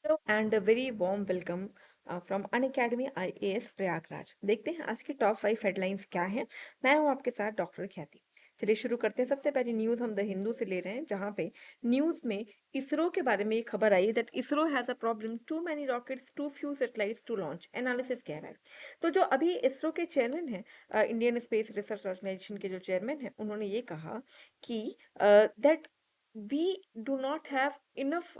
Hello and very warm welcome from Unacademy IAS Prayagraj. देखते हैं आज की टॉप 5 हेडलाइंस क्या हैं। मैं हूं आपके साथ डॉक्टर ख्याति। चलिए शुरू करते हैं। सबसे पहली न्यूज़ हम द हिंदू से ले रहे हैं, जहां पे न्यूज़ में इसरो के बारे में ये खबर आई है that ISRO has a problem, too many rockets, too few satellites to launch, analysis कह रहा है। तो जो अभी इसरो के चेयरमैन हैं, इंडियन स्पेस रिसर्च ऑर्गेनाइजेशन के जो चेयरमैन हैं, उन्होंने ये कहा कि that we do not have enough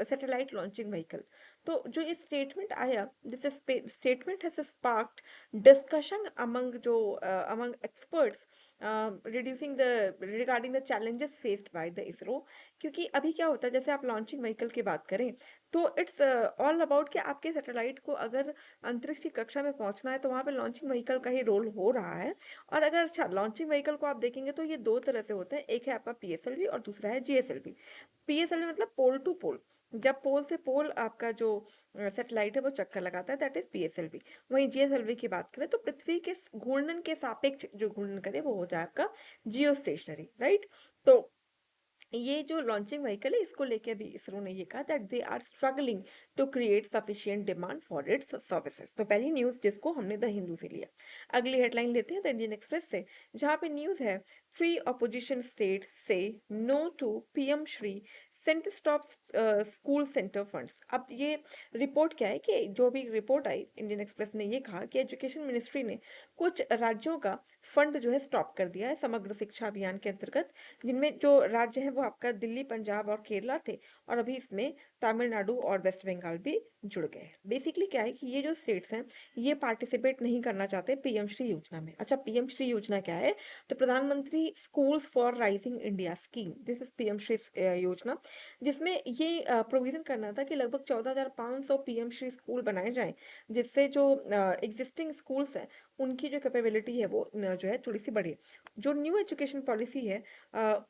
satellite launching vehicle. तो जो ये स्टेटमेंट आया, this statement has sparked discussion among among experts reducing the regarding the challenges faced by the ISRO. क्योंकि अभी क्या होता है, जैसे आप लॉन्चिंग व्हीकल की बात करें तो इट्स ऑल अबाउट कि आपके सैटेलाइट को अगर अंतरिक्ष की कक्षा में पहुंचना है तो वहां पे लॉन्चिंग व्हीकल का ही रोल हो रहा है। और अगर अच्छा लॉन्चिंग व्हीकल को आप देखेंगे तो ये दो तरह से होते हैं, एक है आपका पीएसएलवी और दूसरा है जीएसएलवी। पीएसएलवी मतलब पोल टू पोल, जब पोल से पोल आपका जो सैटेलाइट है वो चक्कर लगाता है, दैट इज पीएसएलवी। वहीं जीएसएलवी की बात करें तो पृथ्वी के घूर्णन के सापेक्ष जो घूर्णन करे वो हो जाए आपका जियो स्टेशनरी, राइट। तो ये जो लॉन्चिंग व्हीकल है इसको लेके अभी इसरो ने ये कहा that they are struggling to create sufficient demand for its services. तो पहली न्यूज जिसको हमने द हिंदू से लिया। अगली हेडलाइन लेते हैं द इंडियन एक्सप्रेस से, जहां पे न्यूज है थ्री ऑपोजिशन स्टेट से no to PM Shri centre stop school centre funds. अब ये रिपोर्ट क्या है कि जो भी रिपोर्ट आई, इंडियन एक्सप्रेस ने ये कहा कि एजुकेशन मिनिस्ट्री ने कुछ राज्यों का फंड जो है स्टॉप कर दिया है समग्र शिक्षा अभियान के अंतर्गत, जिनमें जो राज्य हैं वो आपका दिल्ली, पंजाब और केरला थे। और अभी इसमें तमिलनाडु और वेस्ट बंगाल भी जुड़ गए हैं। बेसिकली क्या है कि ये जो स्टेट्स हैं ये पार्टिसिपेट नहीं करना चाहते पीएम श्री योजना में। अच्छा, पीएम श्री योजना क्या है? तो प्रधानमंत्री schools for rising India scheme, this is PM Shri योजना, जिसमें ये प्रोविजन करना था कि लगभग 14,500 पीएम श्री स्कूल बनाए जाएं, जिससे जो एग्जिस्टिंग स्कूल्स हैं उनकी जो कैपेबिलिटी है वो जो है थोड़ी सी बढ़े। जो न्यू एजुकेशन पॉलिसी है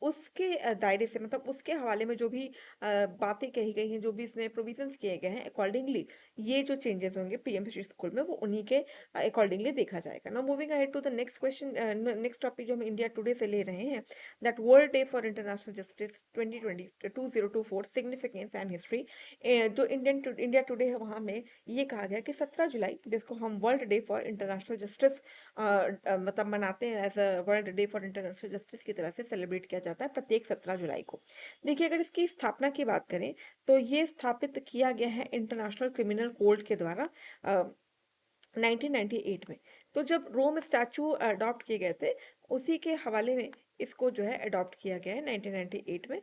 उसके दायरे से, मतलब उसके हवाले में जो भी बातें कही गई हैं, जो भी इसमें प्रोविजंस किए गए हैं, अकॉर्डिंगली ये जो चेंजेस होंगे पीएमसी स्कूल में वो उन्हीं के अकॉर्डिंगली देखा जाएगा। Now moving ahead to the next question, next topic जो हम इंडिया टुडे से ले रहे हैं, that world day for international justice 2024 significance and history. जो इंडिया टुडे है वहाँ में ये कहा गया कि 17 जुलाई, जिसको हम world day for international justice मतलब मनाते हैं, as a world day for international justice की तरह से सेलिब्रेट किया जाता है प्रत्येक 17 जुलाई को। देखिए, अगर इसकी स्थापना की बात करें तो ये स्थापित किया गया है इंटरनेशनल क्रिमिनल कोर्ट के द्वारा 1998 में। तो जब रोम स्टैचू अडॉप्ट किए गए थे उसी के हवाले में इसको जो है अडॉप्ट किया गया है 1998 में,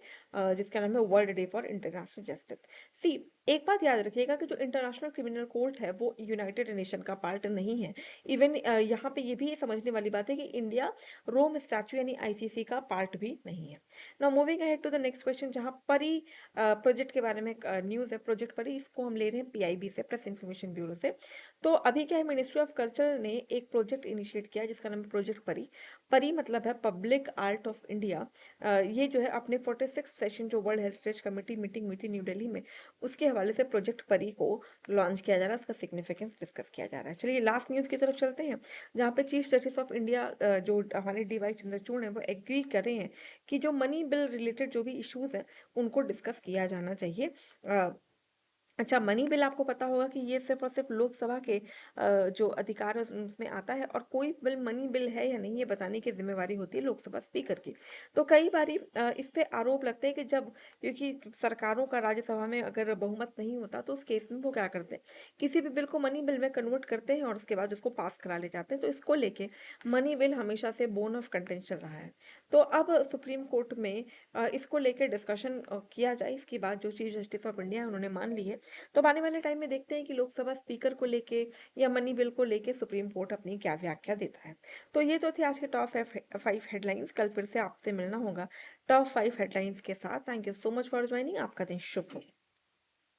जिसका नाम है World day for international Justice. See, एक बात याद रखिएगा कि जो इंटरनेशनल क्रिमिनल कोर्ट है वो यूनाइटेड नेशन का पार्ट नहीं है। इवन यहाँ पे ये भी समझने वाली बात है कि इंडिया रोम स्टैचू यानी आईसीसी का पार्ट भी नहीं है। Now moving ahead to the next question, जहाँ परी प्रोजेक्ट के बारे में न्यूज़ है। प्रोजेक्ट परी, इसको हम ले रहे हैं पीआईबी से, प्रेस इंफॉर्मेशन ब्यूरो से। तो अभी क्या है, मिनिस्ट्री ऑफ कल्चर ने एक प्रोजेक्ट इनिशिएट किया है जिसका नाम है प्रोजेक्ट परी। परी मतलब है पब्लिक आर्ट ऑफ इंडिया। ये जो है अपने 46 सेशन जो वर्ल्ड हेरिटेज कमेटी मीटिंग हुई थी न्यू दिल्ली में, उसके हवाले से प्रोजेक्ट परी को लॉन्च किया जा रहा है, उसका सिग्निफिकेंस डिस्कस किया जा रहा है। चलिए लास्ट न्यूज़ की तरफ चलते हैं, जहाँ पे चीफ जस्टिस ऑफ इंडिया जो हमारे डीवाई चंद्रचूड़ हैं वो एग्री कर रहे हैं कि जो मनी बिल रिलेटेड जो भी इश्यूज हैं उनको डिस्कस किया जाना चाहिए। अच्छा, मनी बिल आपको पता होगा कि ये सिर्फ और सिर्फ लोकसभा के जो अधिकार है उसमें आता है, और कोई बिल मनी बिल है या नहीं ये बताने की जिम्मेवारी होती है लोकसभा स्पीकर की। तो कई बारी इस पे आरोप लगते हैं कि जब, क्योंकि सरकारों का राज्यसभा में अगर बहुमत नहीं होता तो उस केस में वो क्या करते हैं, किसी भी बिल को मनी बिल में कन्वर्ट करते हैं और उसके बाद उसको पास करा ले जाते हैं। तो इसको लेके मनी बिल हमेशा से बोन ऑफ कंटेंशन रहा है। तो अब सुप्रीम कोर्ट में इसको लेकर डिस्कशन किया जाए। इसकी बात जो चीफ जस्टिस ऑफ इंडिया है उन्होंने मान ली है। तो अब आने वाले टाइम में देखते हैं कि लोकसभा स्पीकर को लेके या मनी बिल को लेके सुप्रीम कोर्ट अपनी क्या व्याख्या देता है। तो ये तो थे आज के टॉप 5 हेडलाइंस। कल फिर से आपसे मिलना होगा टॉप 5 हेडलाइंस के साथ। Thank you so much for joining. आपका दिन शुभ हो।